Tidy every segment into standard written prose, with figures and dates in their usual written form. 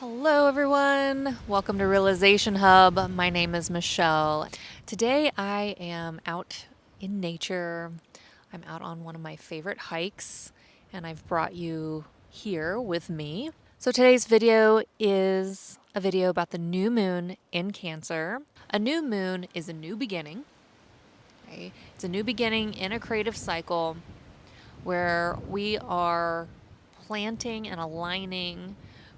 Hello, everyone. Welcome to Realization Hub. My name is Michelle. Today I am out in nature. I'm out on one of my favorite hikes, and I've brought you here with me. So today's video is a video about the new moon in Cancer. A new moon is a new beginning. Okay? It's a new beginning in a creative cycle where we are planting and aligning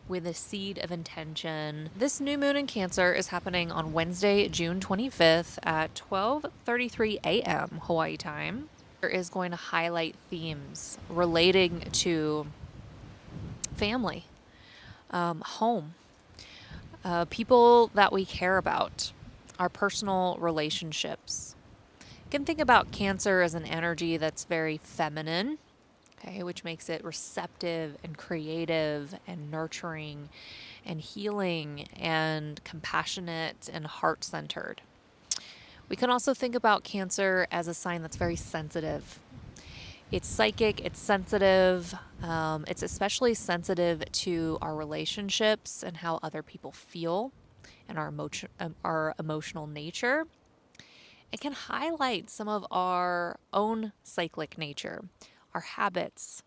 with a seed of intention. This new moon in Cancer is happening on Wednesday, June 25th at 12:33 a.m. Hawaii time. It is going to highlight themes relating to family, home, people that we care about, our personal relationships. You can think about Cancer as an energy that's very feminine, okay, which makes it receptive and creative and nurturing and healing and compassionate and heart-centered. We can also think about Cancer as a sign that's very sensitive. It's psychic, it's sensitive, it's especially sensitive to our relationships and how other people feel and our emotional nature. It can highlight some of our own cyclic nature, our habits,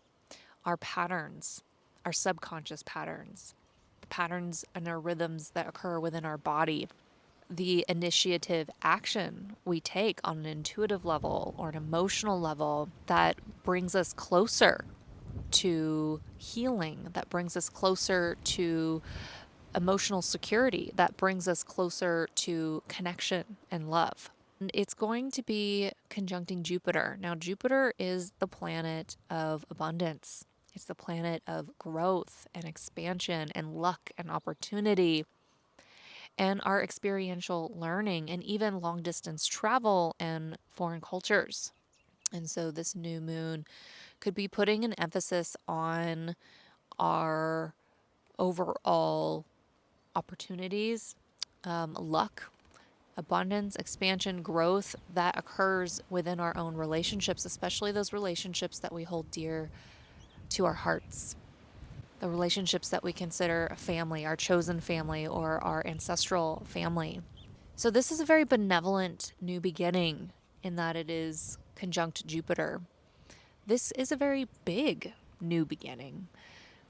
our patterns, our subconscious patterns, the patterns and our rhythms that occur within our body, the initiative action we take on an intuitive level or an emotional level that brings us closer to healing, that brings us closer to emotional security, that brings us closer to connection and love. It's going to be conjuncting Jupiter. Now, Jupiter is the planet of abundance. It's the planet of growth and expansion and luck and opportunity and our experiential learning and even long distance travel and foreign cultures. And so this new moon could be putting an emphasis on our overall opportunities, luck, abundance, expansion, growth that occurs within our own relationships, especially those relationships that we hold dear to our hearts, the relationships that we consider a family, our chosen family, or our ancestral family. So this is a very benevolent new beginning in that it is conjunct Jupiter. This is a very big new beginning.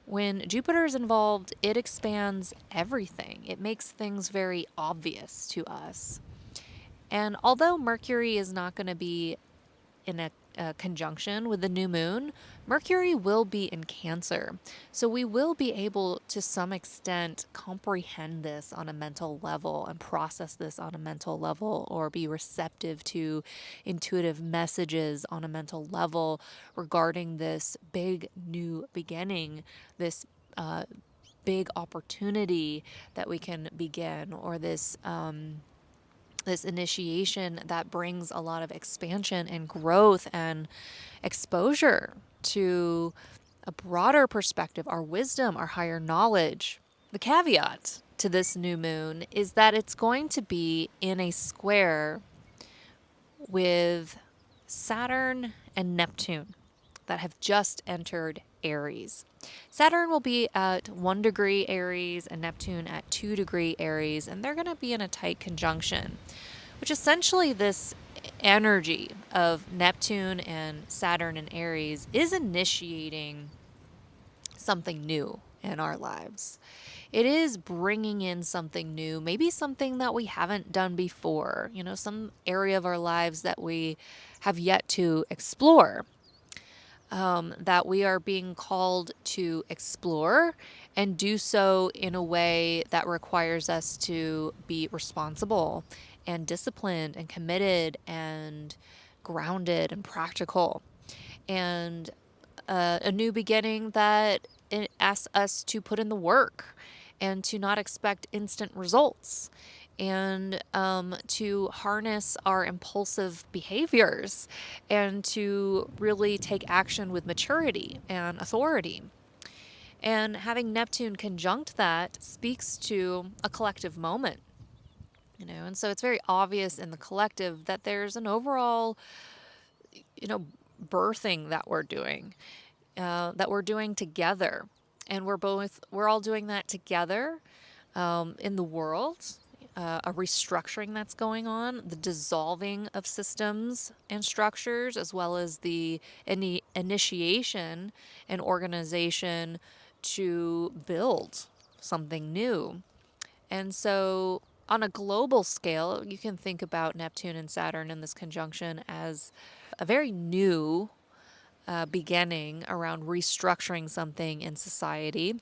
When Jupiter is involved, it expands everything. It makes things very obvious to us. And although Mercury is not going to be in a conjunction with the new moon, Mercury will be in Cancer. So we will be able to some extent comprehend this on a mental level and process this on a mental level, or be receptive to intuitive messages on a mental level regarding this big new beginning, this big opportunity that we can begin, or this initiation that brings a lot of expansion and growth and exposure to a broader perspective, our wisdom, our higher knowledge. The caveat to this new moon is that it's going to be in a square with Saturn and Neptune that have just entered Aries. Saturn will be at 1 degree Aries and Neptune at 2 degree Aries, and they're going to be in a tight conjunction, which essentially this energy of Neptune and Saturn and Aries is initiating something new in our lives. It is bringing in something new, maybe something that we haven't done before, some area of our lives that we have yet to explore. That we are being called to explore and do so in a way that requires us to be responsible and disciplined and committed and grounded and practical. And a new beginning that it asks us to put in the work and to not expect instant results, and to harness our impulsive behaviors and to really take action with maturity and authority. And having Neptune conjunct that speaks to a collective moment, and so it's very obvious in the collective that there's an overall, birthing that we're doing together. And we're all doing that together in the world. A restructuring that's going on, the dissolving of systems and structures, as well as the initiation and organization to build something new. And so, on a global scale, you can think about Neptune and Saturn in this conjunction as a very new beginning around restructuring something in society.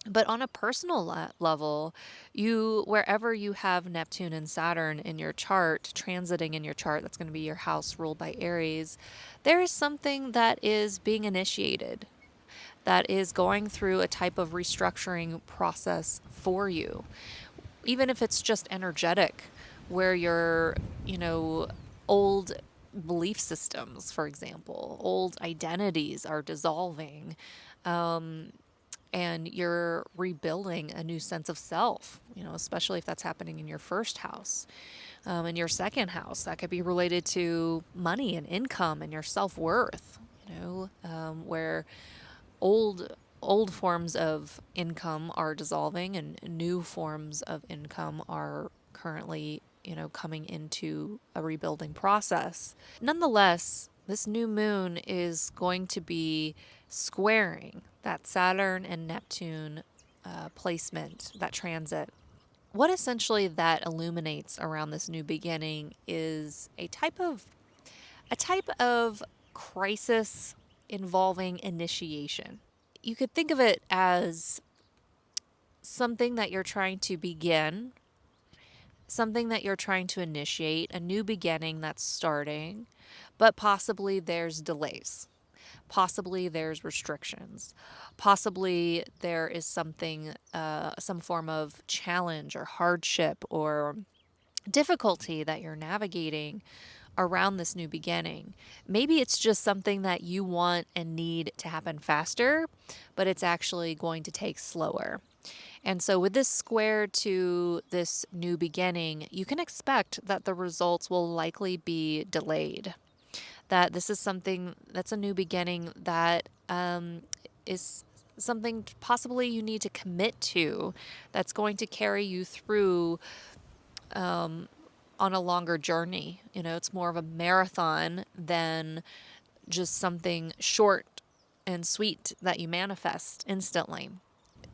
But on a personal level, wherever you have Neptune and Saturn in your chart, transiting in your chart, that's going to be your house ruled by Aries, there is something that is being initiated, that is going through a type of restructuring process for you. Even if it's just energetic, where old belief systems, for example, old identities are dissolving. And you're rebuilding a new sense of self, especially if that's happening in your first house. In your second house, that could be related to money and income and your self-worth, where old forms of income are dissolving and new forms of income are currently, coming into a rebuilding process. Nonetheless, this new moon is going to be squaring that Saturn and Neptune placement, that transit. What essentially that illuminates around this new beginning is a type of crisis involving initiation. You could think of it as something that you're trying to begin, something that you're trying to initiate, a new beginning that's starting, but possibly there's delays. Possibly there's restrictions. Possibly there is something, some form of challenge or hardship or difficulty that you're navigating around this new beginning. Maybe it's just something that you want and need to happen faster, but it's actually going to take slower. And so, with this square to this new beginning, you can expect that the results will likely be delayed. That this is something that's a new beginning that is something possibly you need to commit to, that's going to carry you through on a longer journey. It's more of a marathon than just something short and sweet that you manifest instantly.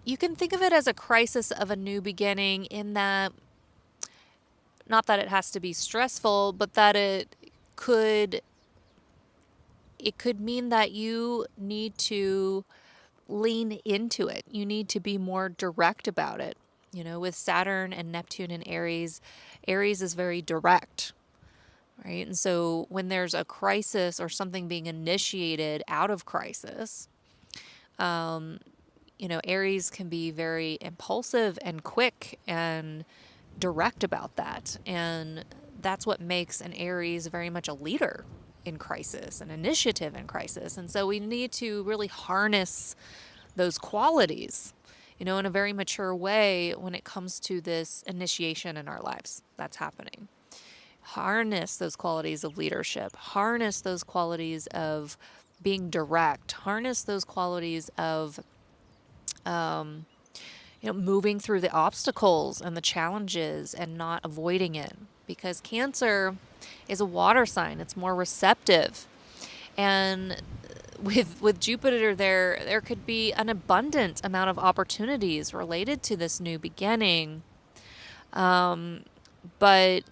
You can think of it as a crisis of a new beginning, in that, not that it has to be stressful, but that could it could mean that you need to lean into it. You need to be more direct about it. With Saturn and Neptune in Aries, Aries is very direct, right? And so when there's a crisis or something being initiated out of crisis, Aries can be very impulsive and quick and direct about that. And that's what makes an Aries very much a leader in crisis, an initiative in crisis. And so we need to really harness those qualities, in a very mature way when it comes to this initiation in our lives that's happening. Harness those qualities of leadership, harness those qualities of being direct, harness those qualities of moving through the obstacles and the challenges and not avoiding it. Because Cancer is a water sign, it's more receptive. And with Jupiter there could be an abundant amount of opportunities related to this new beginning. But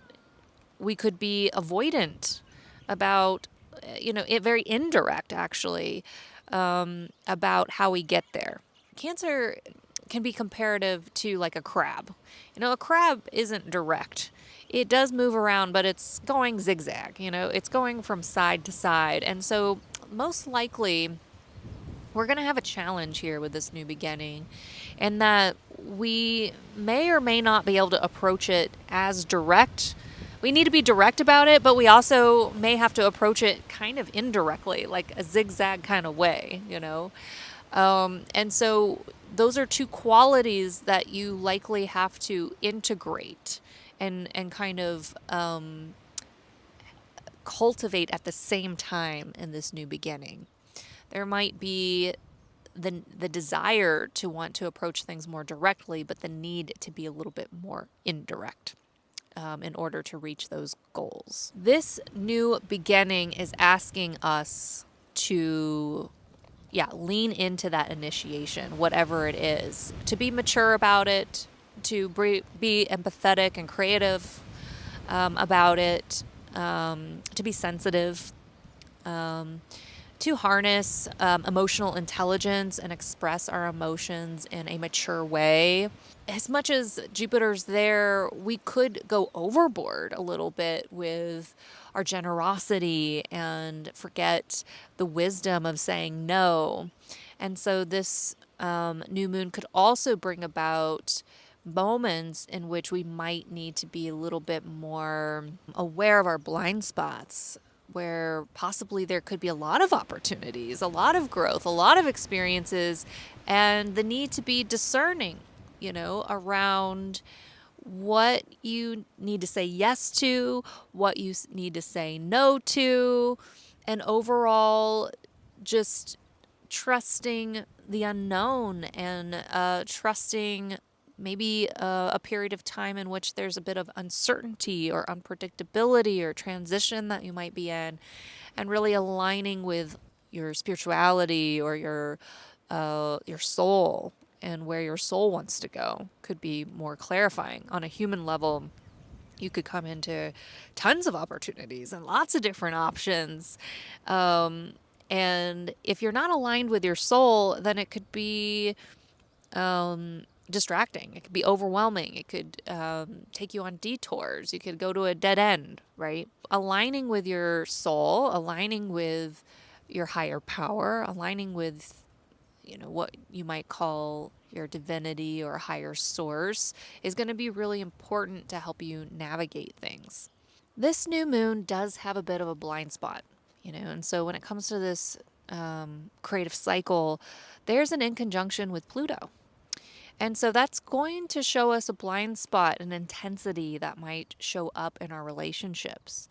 we could be avoidant about, it very indirect actually, about how we get there. Cancer can be comparative to like a crab. A crab isn't direct. It does move around, but it's going zigzag, it's going from side to side. And so most likely we're going to have a challenge here with this new beginning, and that we may or may not be able to approach it as direct. We need to be direct about it, but we also may have to approach it kind of indirectly, like a zigzag kind of way, And so those are two qualities that you likely have to integrate and kind of cultivate at the same time in this new beginning. There might be the desire to want to approach things more directly, but the need to be a little bit more indirect in order to reach those goals. This new beginning is asking us to lean into that initiation, whatever it is, to be mature about it, to be empathetic and creative about it, to be sensitive, to harness emotional intelligence and express our emotions in a mature way. As much as Jupiter's there, we could go overboard a little bit with our generosity and forget the wisdom of saying no. And so this new moon could also bring about moments in which we might need to be a little bit more aware of our blind spots, where possibly there could be a lot of opportunities, a lot of growth, a lot of experiences, and the need to be discerning, around what you need to say yes to, what you need to say no to, and overall just trusting the unknown and trusting maybe a period of time in which there's a bit of uncertainty or unpredictability or transition that you might be in, and really aligning with your spirituality or your soul and where your soul wants to go could be more clarifying. On a human level, you could come into tons of opportunities and lots of different options. And if you're not aligned with your soul, then it could be distracting. It could be overwhelming. It could take you on detours. You could go to a dead end, right? Aligning with your soul, aligning with your higher power, aligning with, what you might call your divinity or higher source is going to be really important to help you navigate things. This new moon does have a bit of a blind spot, and so when it comes to this creative cycle, there's an inconjunction with Pluto. And so that's going to show us a blind spot, an intensity that might show up in our relationships.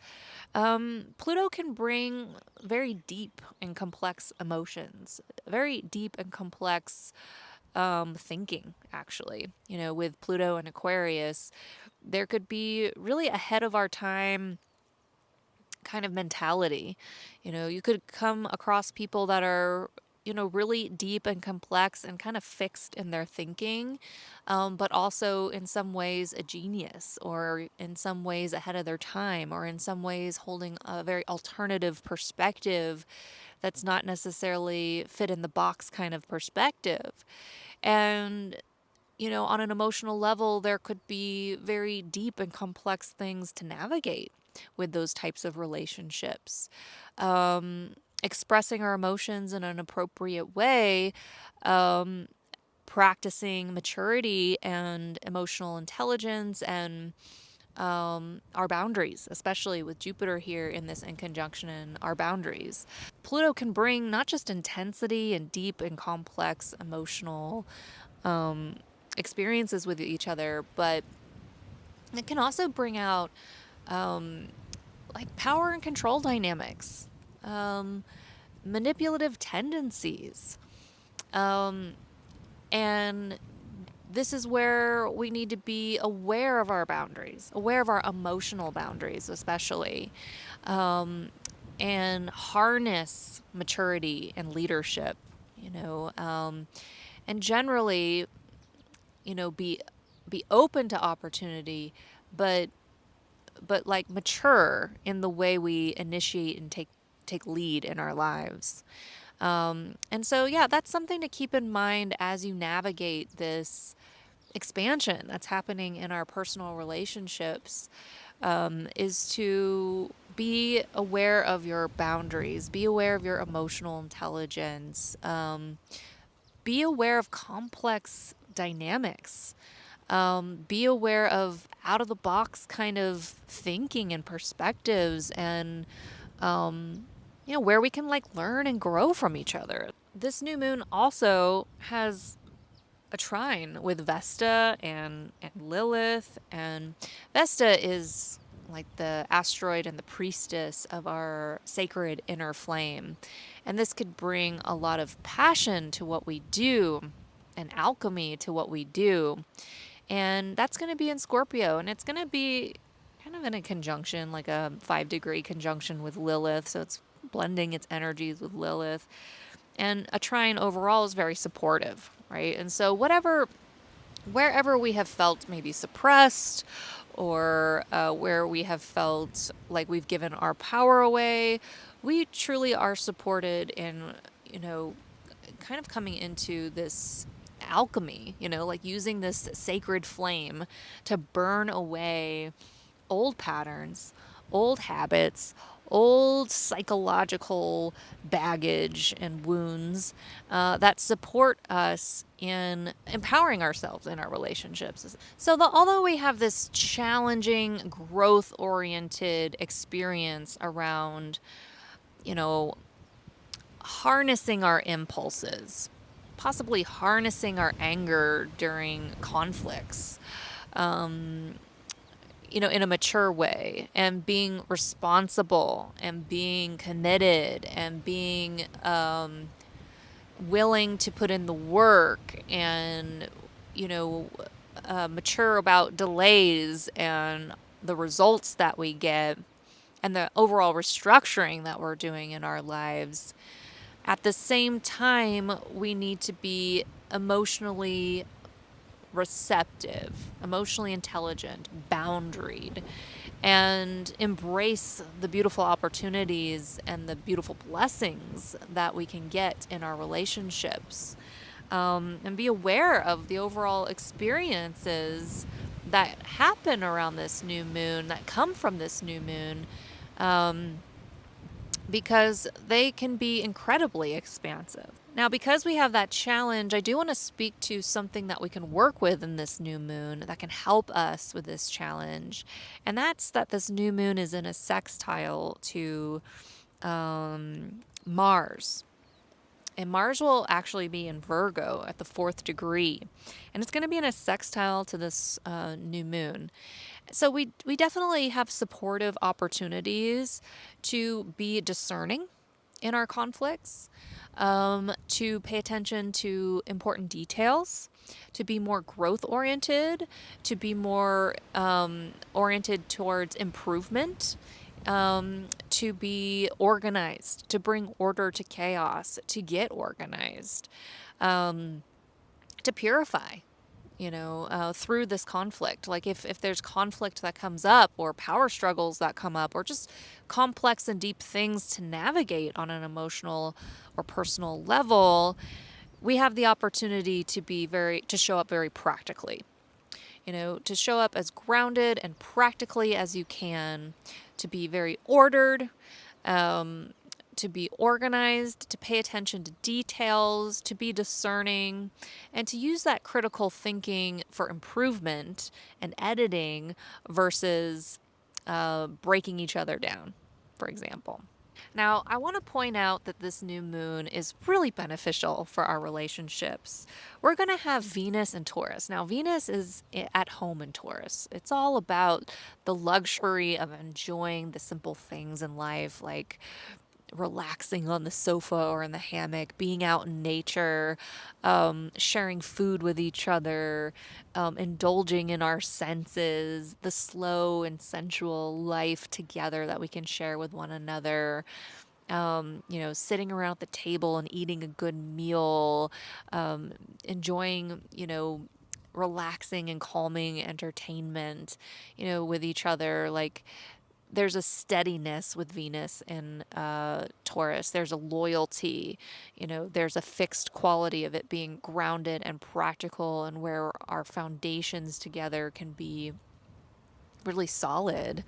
Pluto can bring very deep and complex emotions, very deep and complex thinking, actually. With Pluto and Aquarius, there could be really ahead of our time kind of mentality. You could come across people that are really deep and complex and kind of fixed in their thinking, but also in some ways a genius, or in some ways ahead of their time, or in some ways holding a very alternative perspective that's not necessarily fit in the box kind of perspective. And on an emotional level, there could be very deep and complex things to navigate with those types of relationships. Expressing our emotions in an appropriate way, practicing maturity and emotional intelligence, and our boundaries, especially with Jupiter here in this in conjunction, our boundaries. Pluto can bring not just intensity and deep and complex emotional experiences with each other, but it can also bring out like power and control dynamics, manipulative tendencies. And this is where we need to be aware of our boundaries, aware of our emotional boundaries, especially, and harness maturity and leadership, and generally, be open to opportunity, but like mature in the way we initiate and take lead in our lives. And so, that's something to keep in mind as you navigate this expansion that's happening in our personal relationships, is to be aware of your boundaries, be aware of your emotional intelligence, be aware of complex dynamics. Be aware of out of the box kind of thinking and perspectives, and where we can learn and grow from each other. This new moon also has a trine with Vesta and Lilith, and Vesta is like the asteroid and the priestess of our sacred inner flame. And this could bring a lot of passion to what we do and alchemy to what we do. And that's going to be in Scorpio, and it's going to be kind of in a conjunction, like a 5-degree conjunction with Lilith. So it's blending its energies with Lilith. And a trine overall is very supportive, right? And so wherever we have felt maybe suppressed, or where we have felt like we've given our power away, we truly are supported in, kind of coming into this alchemy, like using this sacred flame to burn away old patterns, old habits, old psychological baggage and wounds that support us in empowering ourselves in our relationships. So, although we have this challenging, growth oriented experience around, you know, harnessing our impulses, possibly harnessing our anger during conflicts, in a mature way, and being responsible and being committed and being willing to put in the work and, mature about delays and the results that we get and the overall restructuring that we're doing in our lives. At the same time, we need to be emotionally receptive, emotionally intelligent, boundaried, and embrace the beautiful opportunities and the beautiful blessings that we can get in our relationships. And be aware of the overall experiences that happen around this new moon, that come from this new moon, because they can be incredibly expansive. Now, because we have that challenge, I do want to speak to something that we can work with in this new moon that can help us with this challenge. And that's that this new moon is in a sextile to Mars. And Mars will actually be in Virgo at the 4th degree. And it's going to be in a sextile to this new moon. So we definitely have supportive opportunities to be discerning in our conflicts, to pay attention to important details, to be more growth oriented, to be more oriented towards improvement, to be organized, to bring order to chaos, to get organized, to purify, through this conflict. Like if there's conflict that comes up, or power struggles that come up, or just complex and deep things to navigate on an emotional or personal level, we have the opportunity to show up very practically, to show up as grounded and practically as you can, to be very ordered, to be organized, to pay attention to details, to be discerning, and to use that critical thinking for improvement and editing versus breaking each other down, for example. Now, I want to point out that this new moon is really beneficial for our relationships. We're going to have Venus in Taurus. Now, Venus is at home in Taurus. It's all about the luxury of enjoying the simple things in life, like relaxing on the sofa or in the hammock, being out in nature, sharing food with each other, indulging in our senses, the slow and sensual life together that we can share with one another. Sitting around the table and eating a good meal, enjoying, relaxing and calming entertainment, with each other. Like, there's a steadiness with Venus in Taurus. There's a loyalty, there's a fixed quality of it being grounded and practical, and where our foundations together can be really solid.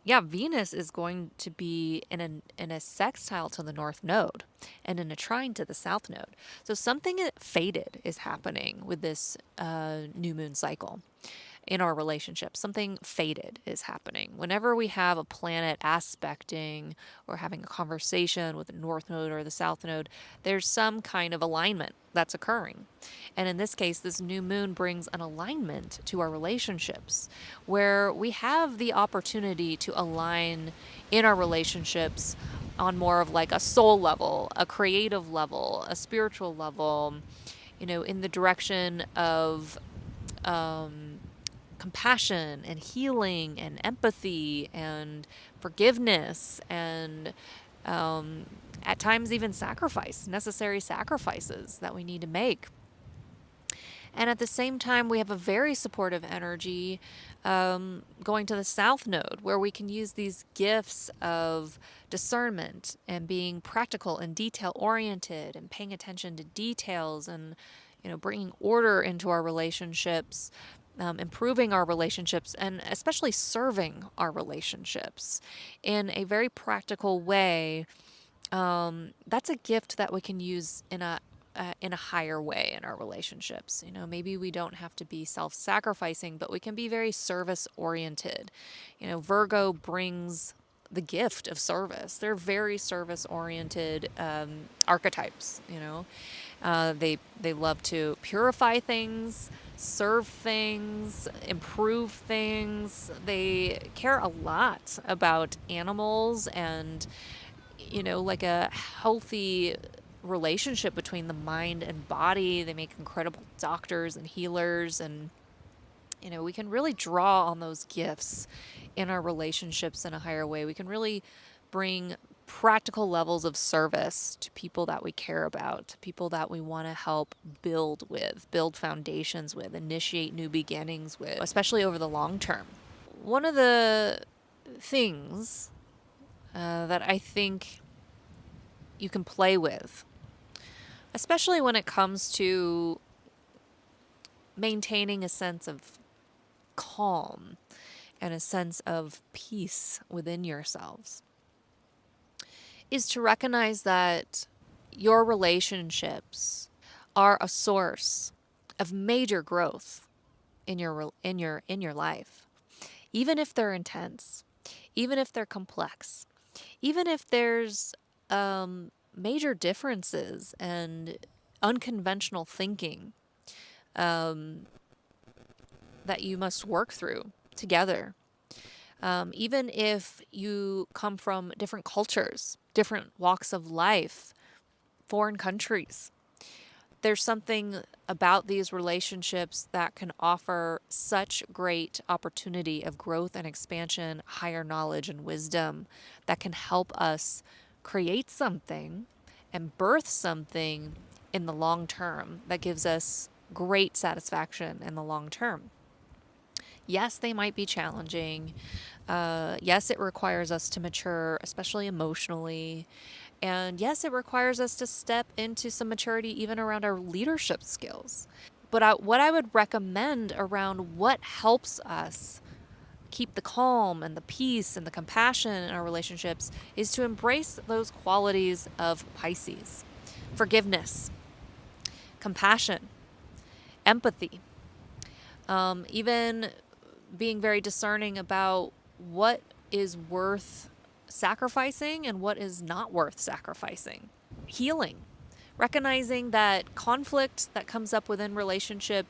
Yeah, Venus is going to be in a sextile to the North Node and in a trine to the South Node. So something fated is happening with this new moon cycle. in our relationship. Something fated is happening. Whenever we have a planet aspecting or having a conversation with the North Node or the South Node, there's some kind of alignment that's occurring. And in this case, this new moon brings an alignment to our relationships where we have the opportunity to align in our relationships on more of like a soul level, a creative level, a spiritual level, in the direction of compassion and healing and empathy and forgiveness and at times even necessary sacrifices that we need to make. And at the same time, we have a very supportive energy going to the South Node, where we can use these gifts of discernment and being practical and detail oriented and paying attention to details and, bringing order into our relationships, improving our relationships, and especially serving our relationships in a very practical way. That's a gift that we can use in a higher way in our relationships. Maybe we don't have to be self-sacrificing, but we can be very service oriented. Virgo brings the gift of service. They're very service oriented archetypes. They love to purify things, serve things, improve things. They care a lot about animals and like a healthy relationship between the mind and body. They make incredible doctors and healers, and we can really draw on those gifts in our relationships in a higher way. We can really bring practical levels of service to people that we care about, to people that we want to help build foundations with, initiate new beginnings with, especially over the long term. One of the things that I think you can play with, especially when it comes to maintaining a sense of calm and a sense of peace within yourselves, is to recognize that your relationships are a source of major growth in your life. Even if they're intense, even if they're complex, even if there's major differences and unconventional thinking that you must work through together. Even if you come from different cultures, different walks of life, foreign countries, there's something about these relationships that can offer such great opportunity of growth and expansion, higher knowledge and wisdom that can help us create something and birth something in the long term that gives us great satisfaction in the long term. Yes, they might be challenging. Yes, it requires us to mature, especially emotionally. And yes, it requires us to step into some maturity even around our leadership skills. But what I would recommend around what helps us keep the calm and the peace and the compassion in our relationships is to embrace those qualities of Pisces: forgiveness, compassion, empathy, even being very discerning about what is worth sacrificing and what is not worth sacrificing. Healing, recognizing that conflict that comes up within relationship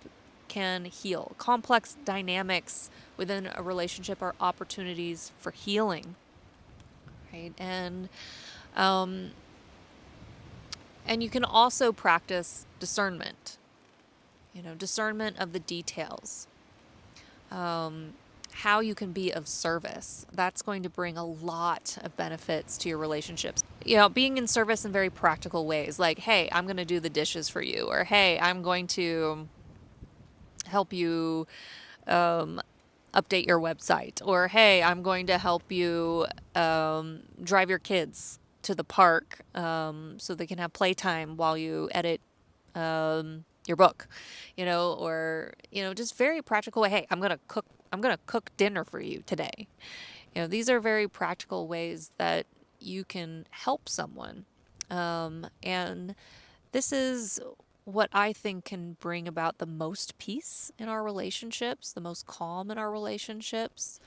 can heal. Complex dynamics within a relationship are opportunities for healing, right? And you can also practice discernment. Discernment of the details. How you can be of service. That's going to bring a lot of benefits to your relationships. Being in service in very practical ways, like, hey, I'm going to do the dishes for you, or hey, I'm going to help you update your website, or hey, I'm going to help you drive your kids to the park so they can have playtime while you edit your book, or just very practical way. Hey, I'm gonna cook dinner for you today. These are very practical ways that you can help someone, and this is what I think can bring about the most peace in our relationships, the most calm in our relationships,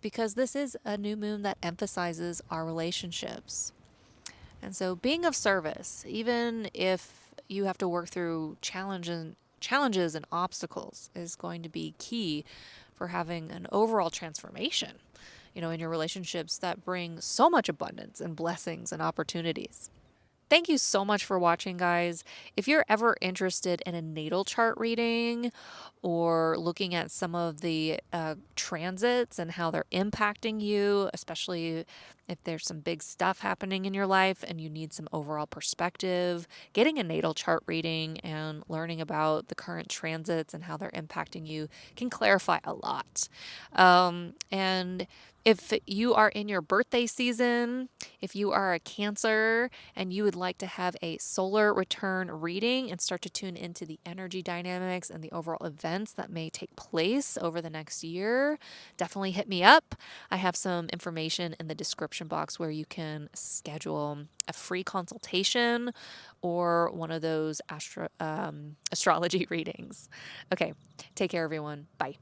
because this is a new moon that emphasizes our relationships. And so, being of service, even if you have to work through challenges and obstacles, is going to be key for having an overall transformation, in your relationships that bring so much abundance and blessings and opportunities. Thank you so much for watching, guys. If you're ever interested in a natal chart reading or looking at some of the transits and how they're impacting you, especially if there's some big stuff happening in your life and you need some overall perspective, getting a natal chart reading and learning about the current transits and how they're impacting you can clarify a lot. And if you are in your birthday season, if you are a Cancer and you would like to have a solar return reading and start to tune into the energy dynamics and the overall events that may take place over the next year, definitely hit me up. I have some information in the description box where you can schedule a free consultation or one of those astrology readings. Okay, take care, everyone. Bye.